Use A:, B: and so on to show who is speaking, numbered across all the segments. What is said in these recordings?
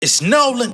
A: It's Nolan.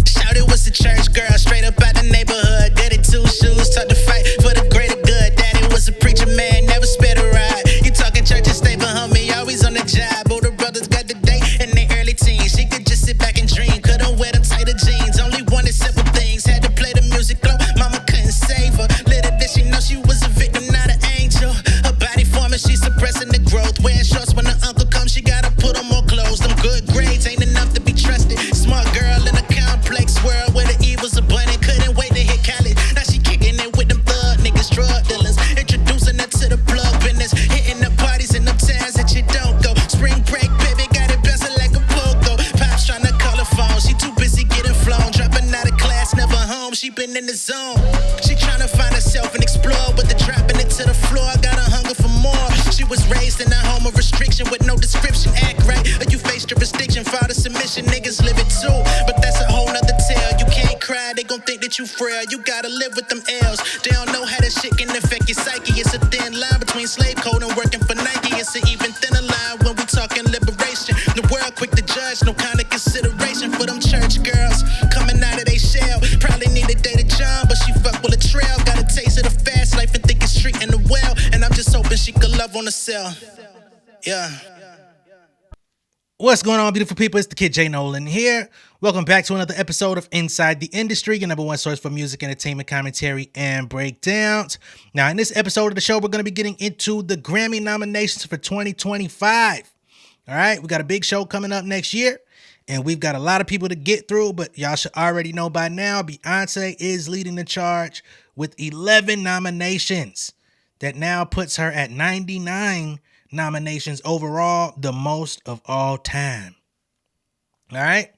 B: Shouted was the church girl, straight up out the neighborhood. Daddy two shoes, taught to fight for the greater good. Daddy was a preacher man, never spared a ride. You talking church and stay, but homie, always on the job. Older brothers got the date in their early teens. She could just sit back and dream, couldn't wear them tighter jeans. Only wanted simple things, had to play the music low. Mama couldn't save her. Little did she know she was a victim, not an angel. Her body forming, she's suppressing the growth. Wearing shorts when her uncle comes, she gotta put on more clothes. Them good grades ain't enough to be trusted. Smart girl in a complex world where the evils abundant. Couldn't wait to hit college. Now she kicking it with them thug niggas, drug dealers. Introducing her to the plug business. Hitting the parties in them towns that you don't go. Spring break, baby, got it bouncing like a pogo. Pops trying to call her phone. She too busy getting flown. Dropping out of class, never home. She been in the zone. She trying to find herself and explore. But the dropping it to the floor, got a hunger for more. She was raised in a home of restriction with no description. Act right, or you face jurisdiction. Father submission, niggas live it too. But that's a whole nother tale. You can't cry, they gon' think that you frail. You gotta live with them L's. They don't know how that shit can affect your psyche. It's a thin line between slave code and working for Nike. It's an even thinner line when we talking liberation. The world quick to judge, no kind of consideration for them church girls coming out of they shell. Probably need a date of John, but she fuck with a trail. Got a taste of the fast life and think it's street in the well. And I'm just hoping she could love on the cell. Yeah.
A: What's going on, beautiful people? It's the kid J Nolan here. Welcome back to another episode of Inside the Industry, your number one source for music, entertainment, commentary, and breakdowns. Now, in this episode of the show, we're going to be getting into the Grammy nominations for 2025. All right, we got a big show coming up next year, and we've got a lot of people to get through, but y'all should already know by now, Beyoncé is leading the charge with 11 nominations. That now puts her at 99 nominations overall, the most of all time. All right.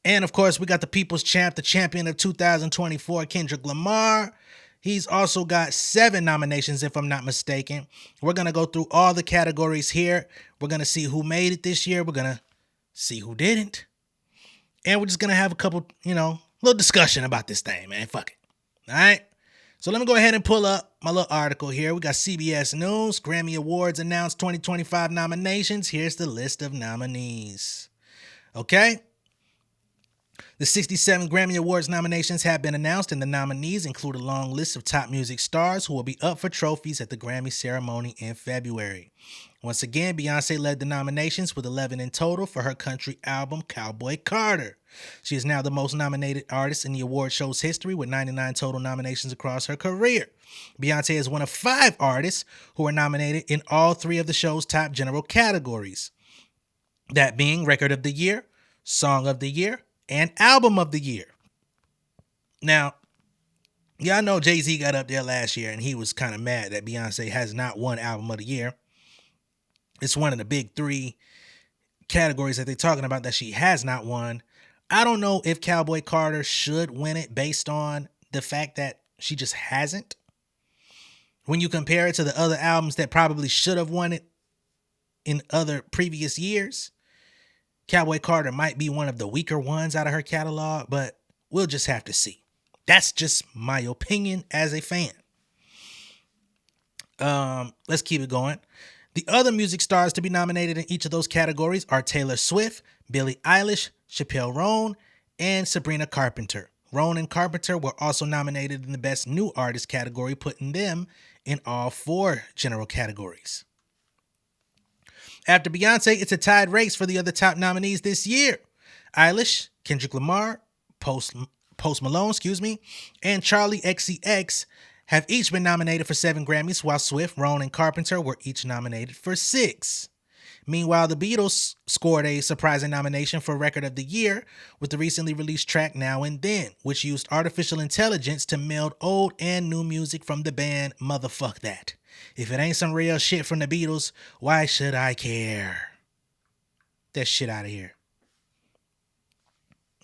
A: And of course, we got the people's champ, the champion of 2024, Kendrick Lamar. He's also got 7 nominations, if I'm not mistaken. We're going to go through all the categories here. We're going to see who made it this year. We're going to see who didn't. And we're just going to have a couple, little discussion about this thing, man. Fuck it. All right. So let me go ahead and pull up my little article here. We got CBS News, Grammy Awards announced 2025 nominations. Here's the list of nominees. Okay. The 67 Grammy Awards nominations have been announced, and the nominees include a long list of top music stars who will be up for trophies at the Grammy ceremony in February. Once again, Beyoncé led the nominations with 11 in total for her country album, Cowboy Carter. She is now the most nominated artist in the award show's history with 99 total nominations across her career. Beyoncé is one of 5 artists who are nominated in all 3 of the show's top general categories. That being Record of the Year, Song of the Year, and Album of the Year. Now, y'all know Jay-Z got up there last year and he was kind of mad that Beyoncé has not won Album of the Year. It's one of the big 3 categories that they're talking about that she has not won. I don't know if Cowboy Carter should win it based on the fact that she just hasn't. When you compare it to the other albums that probably should have won it in other previous years, Cowboy Carter might be one of the weaker ones out of her catalog, but we'll just have to see. That's just my opinion as a fan. Let's keep it going. The other music stars to be nominated in each of those categories are Taylor Swift, Billie Eilish, Chappelle Roan, and Sabrina Carpenter. Roan and Carpenter were also nominated in the Best New Artist category, putting them in all 4 general categories. After Beyoncé, it's a tied race for the other top nominees this year. Eilish, Kendrick Lamar, Post Malone, and Charlie XCX have each been nominated for 7 Grammys, while Swift, Roan, and Carpenter were each nominated for 6. Meanwhile, the Beatles scored a surprising nomination for Record of the Year with the recently released track Now and Then, which used artificial intelligence to meld old and new music from the band Motherfuck That. If it ain't some real shit from the Beatles, why should I care? That shit out of here.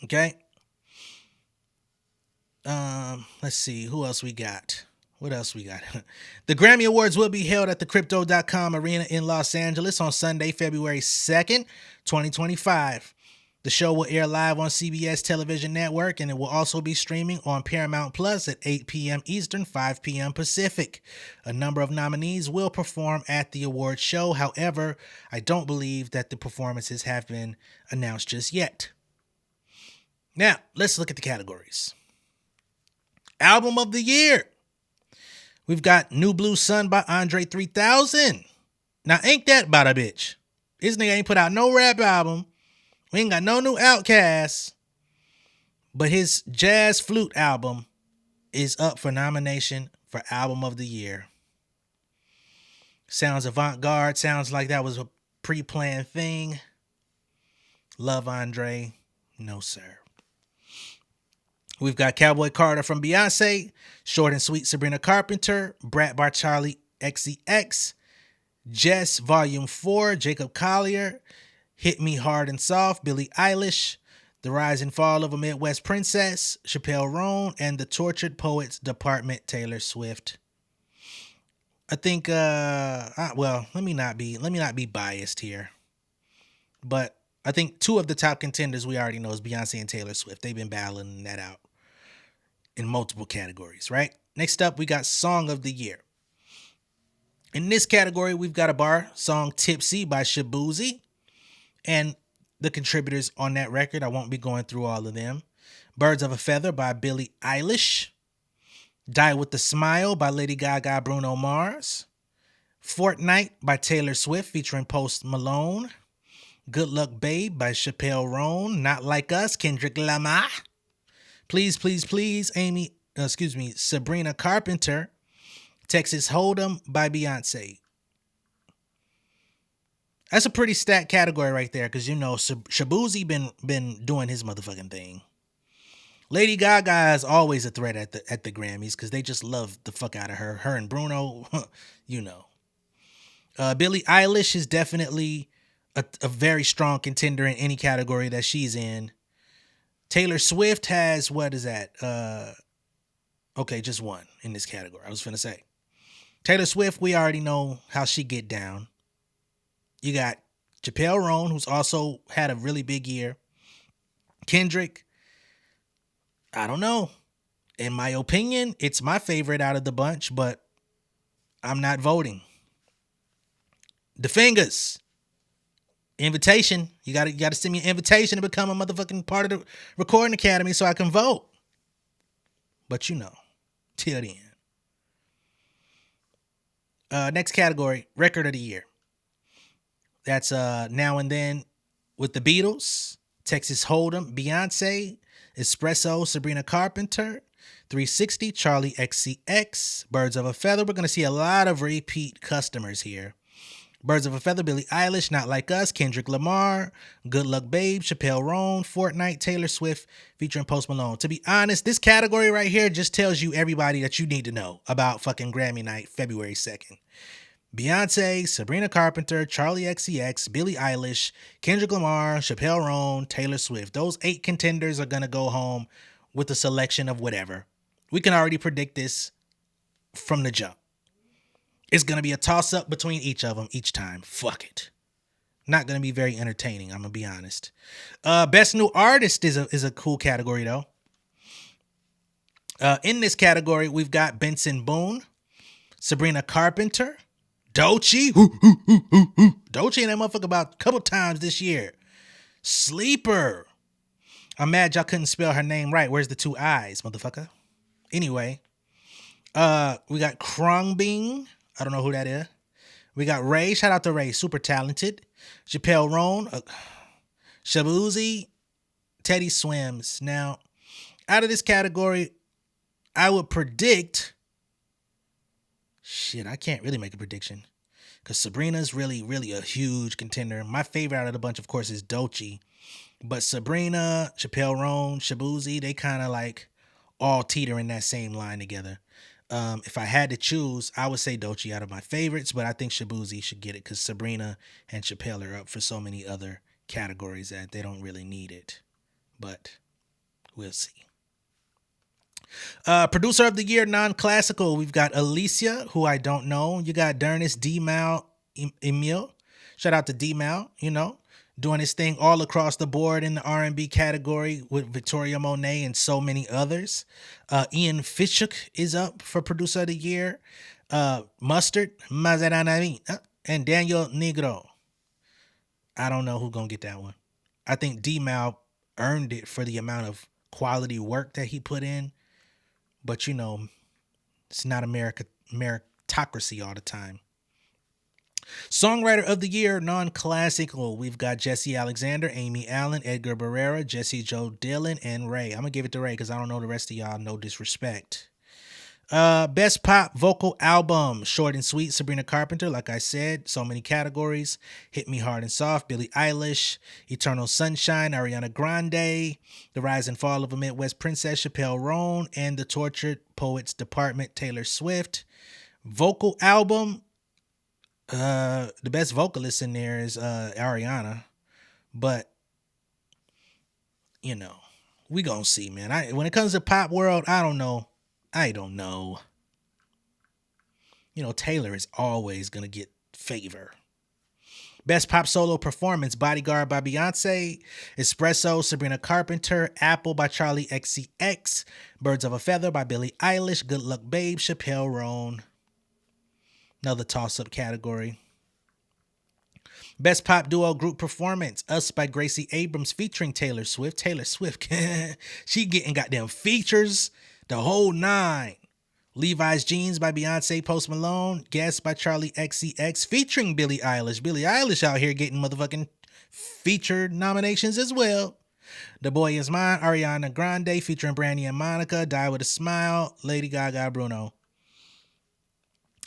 A: Okay? Let's see. Who else we got? What else we got? The Grammy Awards will be held at the Crypto.com Arena in Los Angeles on Sunday, February 2nd, 2025. The show will air live on CBS television network, and it will also be streaming on Paramount Plus at 8 p.m. Eastern, 5 p.m. Pacific. A number of nominees will perform at the awards show. However, I don't believe that the performances have been announced just yet. Now, let's look at the categories. Album of the Year. We've got New Blue Sun by Andre 3000. Now, ain't that about a bitch? This nigga ain't put out no rap album. We ain't got no new Outkast. But his jazz flute album is up for nomination for Album of the Year. Sounds avant-garde. Sounds like that was a pre-planned thing. Love Andre. No, sir. We've got Cowboy Carter from Beyoncé, Short and Sweet Sabrina Carpenter, Brat by Charlie XCX, Jess Volume 4, Jacob Collier, Hit Me Hard and Soft, Billie Eilish, The Rise and Fall of a Midwest Princess, Chappelle Roan, and The Tortured Poets Department, Taylor Swift. I think, let me not be biased here, but I think two of the top contenders we already know is Beyonce and Taylor Swift. They've been battling that out in multiple categories, right? Next up, we got Song of the Year. In this category, we've got a bar song Tipsy by Shabuzi and the contributors on that record. I won't be going through all of them. Birds of a Feather by Billie Eilish. Die with a Smile by Lady Gaga, Bruno Mars. Fortnite by Taylor Swift featuring Post Malone. Good Luck Babe by Chappelle Roan. Not Like Us, Kendrick Lamar. Please, Please, Please, Sabrina Carpenter. Texas Hold'em by Beyonce. That's a pretty stacked category right there, because you know Shabuzi been doing his motherfucking thing. Lady Gaga is always a threat at the Grammys because they just love the fuck out of her. Her and Bruno, you know. Billie Eilish is definitely a very strong contender in any category that she's in. Taylor Swift has, what is that? Just one in this category. I was finna say. Taylor Swift, we already know how she get down. You got Chappelle Roan, who's also had a really big year. Kendrick, I don't know. In my opinion, it's my favorite out of the bunch, but I'm not voting. The Fingers. Invitation. You gotta send me an invitation to become a motherfucking part of the Recording Academy so I can vote. But you know, till then. Next category, Record of the Year. That's Now and Then with the Beatles, Texas Hold'em, Beyonce, Espresso, Sabrina Carpenter, 360, Charlie XCX, Birds of a Feather. We're going to see a lot of repeat customers here. Birds of a Feather, Billie Eilish, Not Like Us, Kendrick Lamar, Good Luck Babe, Chappelle Roan, Fortnite, Taylor Swift, featuring Post Malone. To be honest, this category right here just tells you everybody that you need to know about fucking Grammy night, February 2nd. Beyonce, Sabrina Carpenter, Charlie XCX, Billie Eilish, Kendrick Lamar, Chappelle Roan, Taylor Swift. Those 8 contenders are going to go home with a selection of whatever. We can already predict this from the jump. It's going to be a toss-up between each of them each time. Fuck it. Not going to be very entertaining, I'm going to be honest. Best New Artist is a cool category, though. In this category, we've got Benson Boone, Sabrina Carpenter, Doechii. Doechii and that motherfucker about a couple times this year. Sleeper. I'm mad y'all couldn't spell her name right. Where's the 2 I's, motherfucker? Anyway, we got Khruangbin. I don't know who that is. We got Ray. Shout out to Ray. Super talented. Chappelle Roan. Shabuzi. Teddy Swims. Now, out of this category, I would predict... I can't really make a prediction. Because Sabrina's really, really a huge contender. My favorite out of the bunch, of course, is Doechii. But Sabrina, Chappelle Roan, Shabuzi, they kind of like all teeter in that same line together. If I had to choose, I would say Doechii out of my favorites, but I think Shabuzi should get it because Sabrina and Chappelle are up for so many other categories that they don't really need it. But we'll see. Producer of the Year, non-classical. We've got Alicia, who I don't know. You got Dernis D. Mal Emil. Shout out to D. Mal, you know. doing his thing all across the board in the R&B category with Victoria Monet and so many others. Ian Fishuk is up for Producer of the Year. Mustard, Mazeranami, and Daniel Negro. I don't know who's going to get that one. I think D-Mal earned it for the amount of quality work that he put in. But, you know, it's not meritocracy all the time. Songwriter of the Year, non-classical. We've got Jesse Alexander, Amy Allen, Edgar Barrera, Jesse Joe Dillon, and Ray. I'm going to give it to Ray because I don't know the rest of y'all. No disrespect. Best Pop Vocal Album, Short and Sweet, Sabrina Carpenter. Like I said, so many categories. Hit Me Hard and Soft, Billie Eilish. Eternal Sunshine, Ariana Grande. The Rise and Fall of a Midwest Princess, Chappelle Roan. And The Tortured Poets Department, Taylor Swift. Vocal Album, the best vocalist in there is Ariana. But, you know, we gonna see, man. When it comes to pop world, I don't know. You know, Taylor is always going to get favor. Best Pop Solo Performance, Bodyguard by Beyoncé, Espresso, Sabrina Carpenter, Apple by Charlie XCX, Birds of a Feather by Billie Eilish, Good Luck Babe, Chappelle Roan. Another toss-up category. Best Pop Duo Group Performance, Us by Gracie Abrams featuring Taylor Swift. Taylor Swift, she getting goddamn features. The whole nine. Levi's Jeans by Beyonce, Post Malone. Guess by Charlie XCX featuring Billie Eilish. Billie Eilish out here getting motherfucking featured nominations as well. The Boy Is Mine, Ariana Grande featuring Brandy and Monica. Die With a Smile, Lady Gaga, Bruno.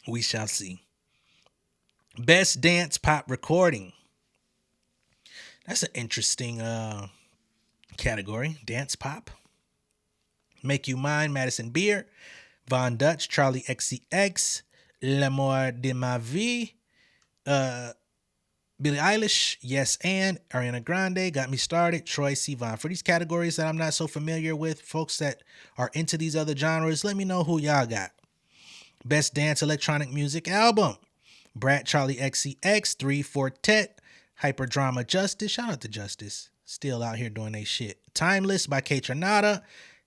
A: We shall see. Best Dance Pop Recording. That's an interesting category. Dance Pop. Make You Mine, Madison Beer, Von Dutch, Charlie XCX, L'amour de ma vie, Billie Eilish, Yes and, Ariana Grande, Got Me Started, Troye Sivan. For these categories that I'm not so familiar with, folks that are into these other genres, let me know who y'all got. Best Dance Electronic Music Album, Brat, Charlie XCX, 3 Fortet, Hyperdrama Justice, shout out to Justice, still out here doing they shit. Timeless by K Tronada,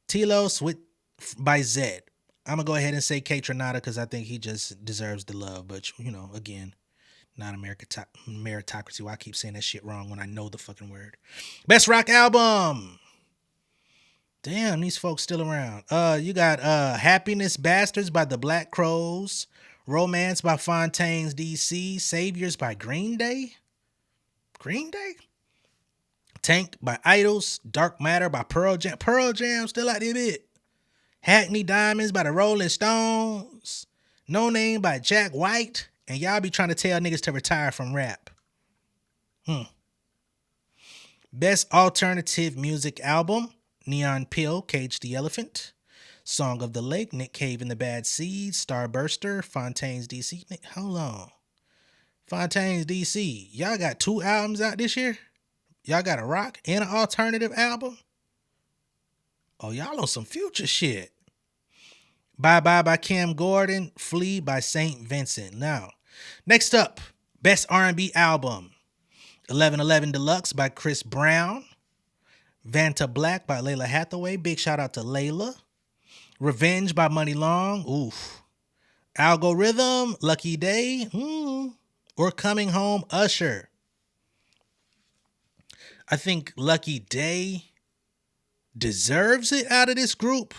A: Telos by Zed. I'm going to go ahead and say K Tronada because I think he just deserves the love. But, you know, again, not meritocracy. Why I keep saying that shit wrong when I know the fucking word. Best Rock Album. Damn, these folks still around. You got Happiness Bastards by the Black Crowes. Romance by Fontaines DC. Saviors by Green Day. Green Day? Tank by Idols, Dark Matter by Pearl Jam. Pearl Jam still out there bit. Hackney Diamonds by the Rolling Stones. No Name by Jack White. And y'all be trying to tell niggas to retire from rap. Best Alternative Music Album, Neon Pill, Cage the Elephant. Song of the Lake, Nick Cave and the Bad Seeds. Starburster, Fontaines DC. Hold on. Fontaines DC. Y'all got 2 albums out this year? Y'all got a rock and an alternative album? Oh, y'all on some future shit. Bye Bye by Cam Gordon. Flee by St. Vincent. Now, next up, Best R&B Album. 1111 Deluxe by Chris Brown. Vanta Black by Layla Hathaway. Big shout out to Layla. Revenge by Money Long. Oof. Algorithm, Lucky Day. Or Coming Home, Usher. I think Lucky Day deserves it out of this group.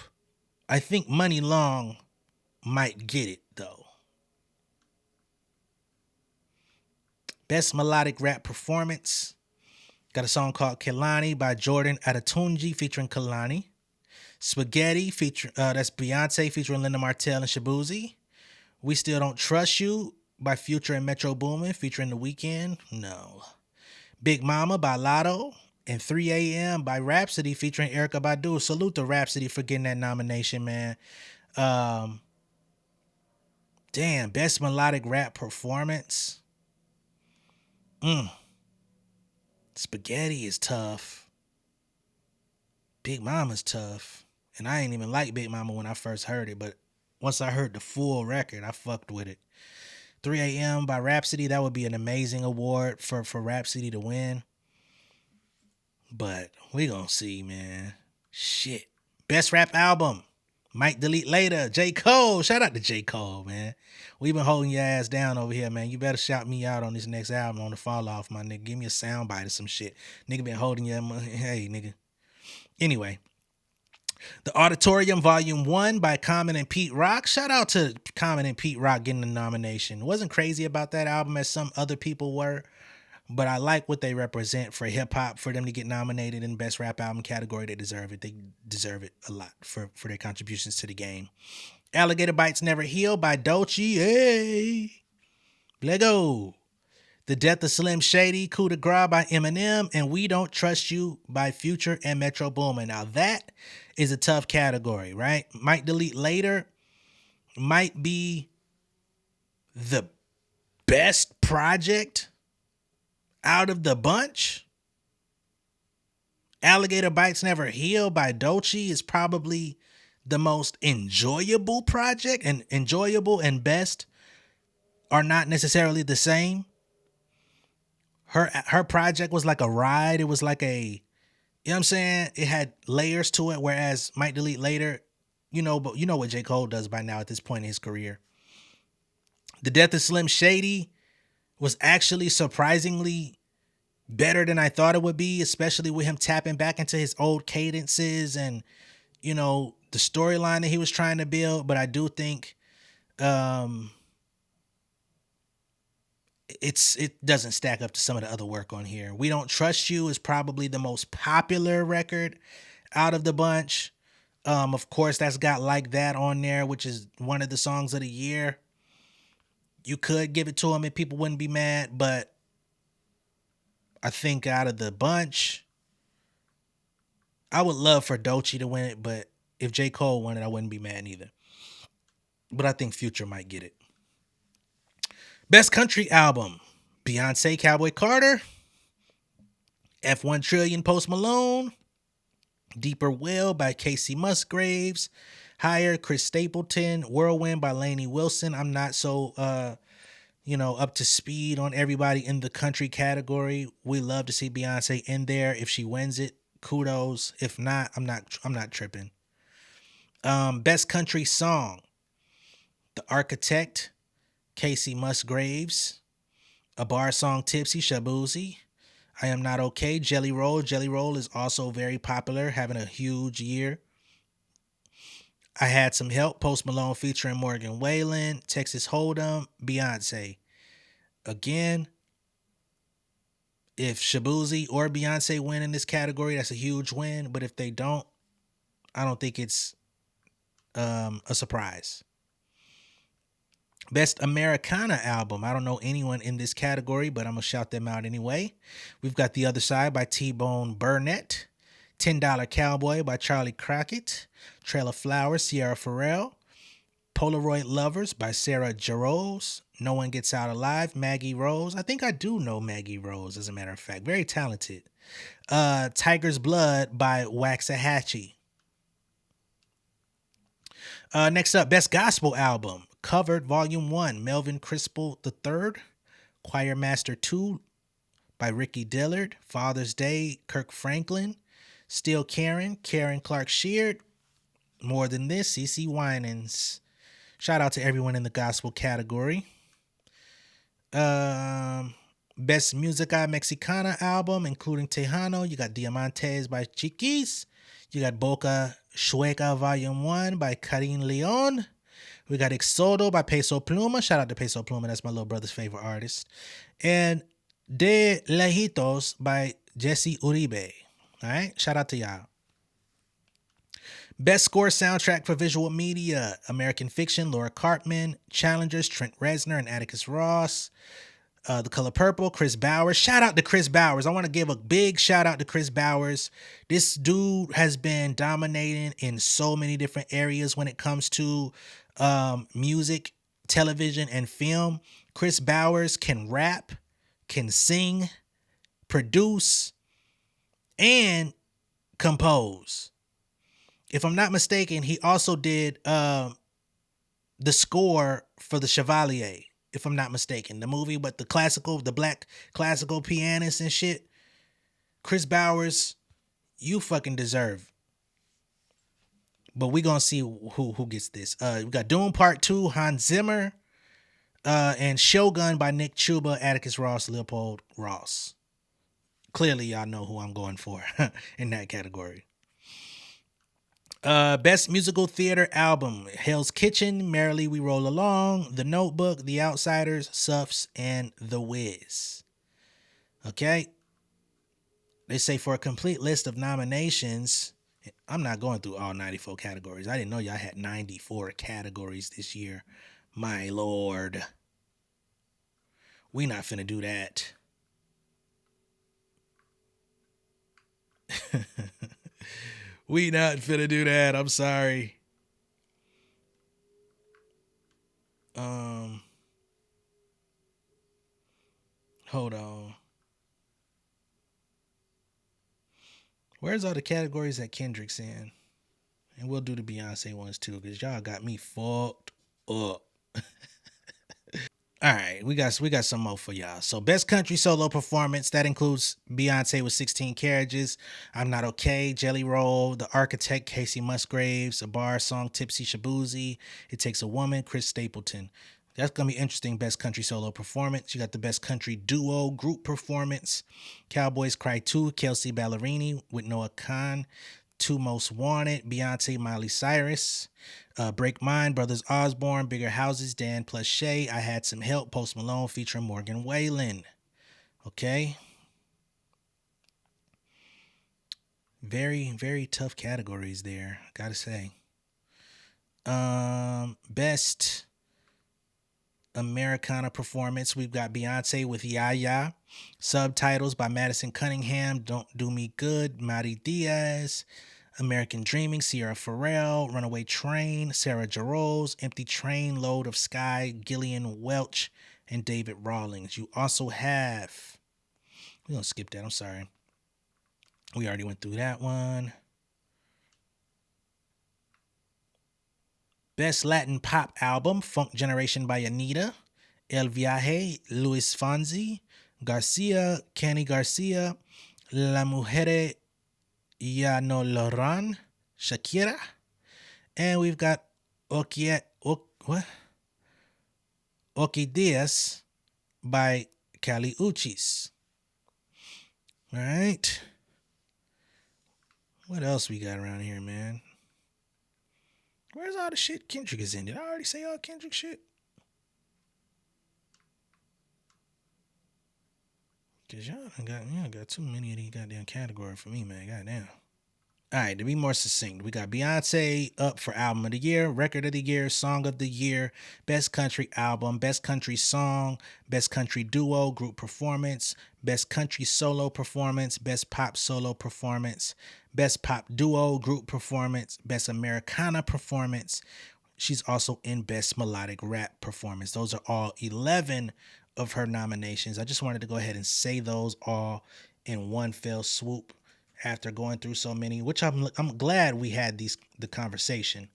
A: I think Money Long might get it, though. Best Melodic Rap Performance. Got a song called Kehlani by Jordan Adetunji featuring Kehlani. Spaghetti, that's Beyonce featuring Linda Martell and Shabuzi. We Still Don't Trust You by Future and Metro Boomin featuring The Weeknd. No. Big Mama by Lotto, and 3 a.m. by Rhapsody featuring Erykah Badu. Salute to Rhapsody for getting that nomination, man. Damn, Best Melodic Rap Performance. Spaghetti is tough. Big Mama's tough. And I ain't even like Big Mama when I first heard it, but once I heard the full record, I fucked with it. 3 a.m. by Rhapsody, that would be an amazing award for Rhapsody to win. But we gonna see, man. Shit. Best rap album. Might delete later. J. Cole. Shout out to J. Cole, man. We been holding your ass down over here, man. You better shout me out on this next album on the fall off, my nigga. Give me a soundbite or some shit. Nigga been holding your money. Hey, nigga. Anyway. The Auditorium Volume 1 by Common and Pete Rock. Shout out to Common and Pete Rock getting the nomination. Wasn't crazy about that album as some other people were, but I like what they represent for hip hop. For them to get nominated in Best Rap Album category, they deserve it. They deserve it a lot for their contributions to the game. Alligator Bites Never Heal by Doechii. Hey, Lego. The Death of Slim Shady, Coup de Grace by Eminem, and We Don't Trust You by Future and Metro Boomin. Now that is a tough category, right? Might delete later. Might be the best project out of the bunch. Alligator Bites Never Heal by Doechii is probably the most enjoyable project, and enjoyable and best are not necessarily the same. Her project was like a ride. It was like a, you know what I'm saying? It had layers to it, whereas Might Delete Later, but you know what J. Cole does by now at this point in his career. The Death of Slim Shady was actually surprisingly better than I thought it would be, especially with him tapping back into his old cadences and, the storyline that he was trying to build. But I do think it doesn't stack up to some of the other work on here. We Don't Trust You is probably the most popular record out of the bunch. Of course, that's got Like That on there, which is one of the songs of the year. You could give it to him and people wouldn't be mad, but I think out of the bunch, I would love for Doechii to win it, but if J. Cole won it, I wouldn't be mad either. But I think Future might get it. Best Country Album, Beyoncé, Cowboy Carter, F1 Trillion, Post Malone, Deeper Well by Casey Musgraves, Higher, Chris Stapleton, Whirlwind by Lainey Wilson. I'm not so, up to speed on everybody in the country category. We love to see Beyonce in there. If she wins it, kudos. If not, I'm not tripping. Best Country Song, The Architect, Casey Musgraves, A Bar Song, Tipsy, Shabuzi, I Am Not Okay, Jelly Roll. Jelly Roll is also very popular, having a huge year. I Had Some Help, Post Malone featuring Morgan Wallen, Texas Hold'em, Beyonce. Again, if Shabuzi or Beyonce win in this category, that's a huge win. But if they don't, I don't think it's a surprise. Best Americana Album. I don't know anyone in this category, but I'm going to shout them out anyway. We've got The Other Side by T-Bone Burnett, $10 Cowboy by Charlie Crockett, Trail of Flowers, Sierra Farrell, Polaroid Lovers by Sarah Jarosz, No One Gets Out Alive, Maggie Rose. I think I do know Maggie Rose, as a matter of fact. Very talented. Tiger's Blood by Waxahachie. Next up, Best Gospel Album. Covered Volume 1, Melvin Crispell III, Choir Master 2 by Ricky Dillard, Father's Day, Kirk Franklin, Still Karen, Karen Clark Sheard, More Than This, CeCe Winans. Shout out to everyone in the gospel category. Best Música Mexicana Album, including Tejano. You got Diamantes by Chiquis. You got Boca Chueca Volume 1 by Karin Leon. We got Exodo by Peso Pluma. Shout out to Peso Pluma. That's my little brother's favorite artist. And De Lejitos by Jesse Uribe. All right. Shout out to y'all. Best Score Soundtrack for Visual Media. American Fiction, Laura Cartman. Challengers, Trent Reznor and Atticus Ross. The Color Purple, Chris Bowers. Shout out to Chris Bowers. I want to give a big shout out to Chris Bowers. This dude has been dominating in so many different areas when it comes to music, television, and film. Chris Bowers can rap, can sing, produce, and compose. If I'm not mistaken, he also did the score for The Chevalier. If I'm not mistaken, the movie, but the black classical pianist and shit. Chris Bowers You fucking deserve. But we gonna see who gets this. We got Doom Part 2, Hans Zimmer, and Shogun by Nick Chuba, Atticus Ross, Leopold Ross. Clearly, y'all know who I'm going for in that category. Best musical theater album: Hell's Kitchen, Merrily We Roll Along, The Notebook, The Outsiders, Suffs, and The Wiz. Okay. They say for a complete list of nominations, I'm not going through all 94 categories. I didn't know y'all had 94 categories this year. My lord. We not finna do that. We not finna do that. I'm sorry. Um Hold on. Where's all the categories that Kendrick's in? And we'll do the Beyonce ones too, because y'all got me fucked up. All right, we got some more for y'all. So best country solo performance, that includes Beyonce with 16 Carriages, I'm Not Okay, Jelly Roll, The Architect, Casey Musgraves, A Bar Song, Tipsy Shabuzi, It Takes a Woman, Chris Stapleton. That's gonna be interesting. Best country solo performance. You got the best country duo group performance. Cowboys Cry 2, Kelsey Ballerini with Noah Khan. Two Most Wanted, Beyonce, Miley Cyrus. Break Mine, Brothers Osborne, Bigger Houses, Dan plus Shay, I Had Some Help, Post Malone featuring Morgan Wallen. Okay. Very, very tough categories there, gotta say. Best Americana performance, we've got Beyonce with Yaya. Subtitles by Madison Cunningham, Don't Do Me Good, Mari Diaz. American Dreaming, Sierra Farrell. Runaway Train, Sarah Jarosz. Empty Train, Load of Sky, Gillian Welch, and David Rawlings. You also have, we're going to skip that, I'm sorry. We already went through that one. Best Latin Pop Album, Funk Generation by Anita. El Viaje, Luis Fonsi. Garcia, Kenny Garcia. La Mujer Ya No Loran, Shakira. And we've got Orquídeas by Kali Uchis. All right. What else we got around here, man? Where's all the shit Kendrick is in? Did I already say all Kendrick shit? Cause y'all got too many of these goddamn categories for me, man. Goddamn. All right, to be more succinct, we got Beyonce up for Album of the Year, Record of the Year, Song of the Year, Best Country Album, Best Country Song, Best Country Duo, Group Performance, Best Country Solo Performance, Best Pop Solo Performance, Best Pop Duo, Group Performance, Best Americana Performance. She's also in Best Melodic Rap Performance. Those are all 11 of her nominations. I just wanted to go ahead and say those all in one fell swoop after going through so many, which I'm glad we had the conversation.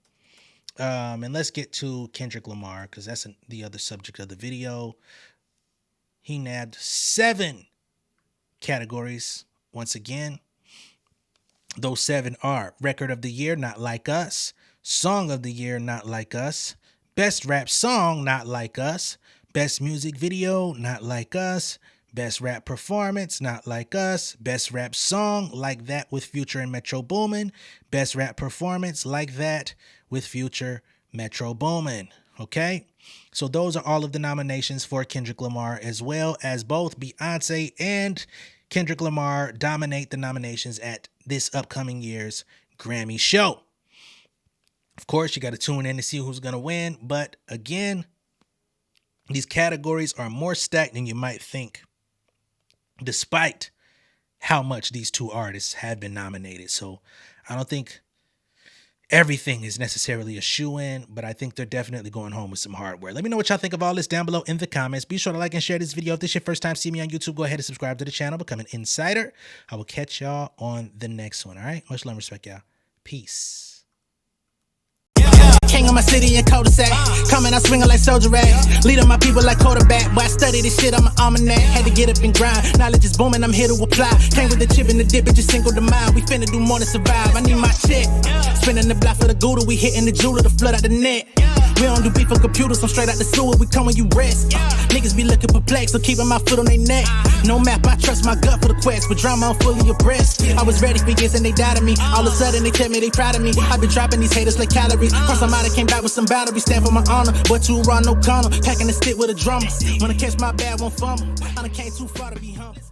A: And let's get to Kendrick Lamar, because that's the other subject of the video. He nabbed 7 categories once again. Those 7 are Record of the Year, Not Like Us. Song of the Year, Not Like Us. Best Rap Song, Not Like Us. Best Music Video, Not Like Us. Best Rap Performance, Not Like Us. Best Rap Song, Like That with Future and Metro Boomin. Best Rap Performance, Like That with Future, Metro Boomin. Okay? So those are all of the nominations for Kendrick Lamar, as well as both Beyonce and Kendrick Lamar dominate the nominations at this upcoming year's Grammy show. Of course, you got to tune in to see who's going to win. But again, these categories are more stacked than you might think, despite how much these 2 artists have been nominated. So I don't think everything is necessarily a shoe-in, but I think they're definitely going home with some hardware. Let me know what y'all think of all this down below in the comments. Be sure to like and share this video. If this is your first time seeing me on YouTube, go ahead and subscribe to the channel, become an insider. I will catch y'all on the next one, all right? Much love and respect, y'all. Peace.
B: King of my my city in cul-de-sac. Coming, I swinging like soldier rags. Leading my people like quarterback. Boy, I study this shit, I'm an almanac. Had to get up and grind. Knowledge is booming, I'm here to apply. Came with the chip and the dip, it just single the mind. We finna do more than survive. I need my check. Spinning the block for the Gouda, we hitting the jeweler to flood out the net. We don't do beef for computers, I'm straight out the sewer, we come when you rest. Niggas be looking perplexed, so keeping my foot on their neck. No map, I trust my gut for the quest. With drama, I'm fully abreast. I was ready for years and they doubted me. All of a sudden they tell me they proud of me. I been dropping these haters like calories. Cross them out, I came back with some batteries. Stand for my honor, but too raw, no corner. Packing the stick with a drummer. Wanna catch my bad, won't fumble. I done came too far to be humble.